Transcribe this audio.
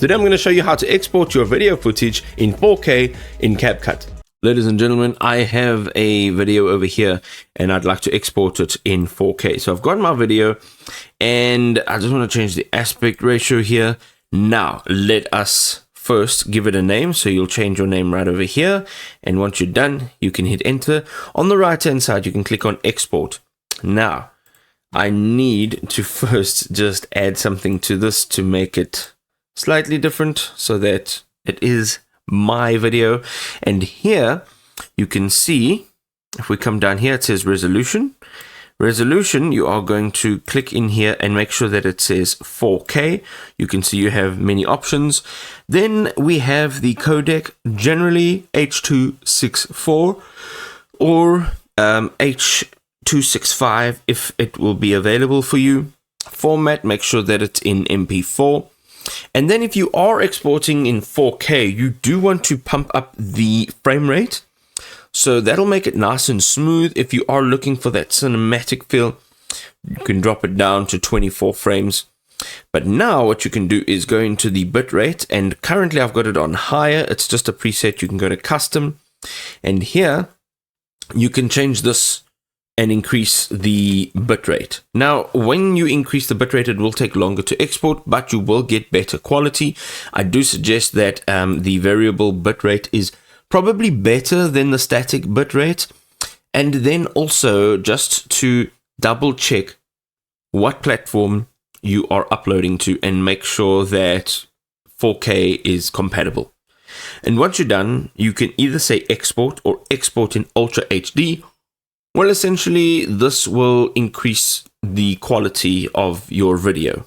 Today I'm going to show you how to export your video footage in 4K in CapCut. Ladies and gentlemen, I have a video over here and I'd like to export it in 4K. So I've got my video and I just want to change the aspect ratio here. Now let us first give it a name. So you'll change your name right over here. And once you're done, you can hit enter. On the right hand side, you can click on export. Now I need to first just add something to this to make it slightly different so that it is my video. And here you can see, if we come down here, it says resolution. Resolution, you are going to click in here and make sure that it says 4K. You can see you have many options. Then we have the codec, generally H.264 or H.265 if it will be available for you. Format, make sure that it's in MP4. And then if you are exporting in 4K, you do want to pump up the frame rate. So that'll make it nice and smooth. If you are looking for that cinematic feel, you can drop it down to 24 frames. But now what you can do is go into the bitrate, and currently I've got it on higher. It's just a preset. You can go to custom, and here you can change this and increase the bitrate. Now, when you increase the bitrate, it will take longer to export, but you will get better quality. I do suggest that the variable bitrate is probably better than the static bitrate. And then also just to double check what platform you are uploading to and make sure that 4K is compatible. And once you're done, you can either say export or export in Ultra HD. Well, essentially, this will increase the quality of your video.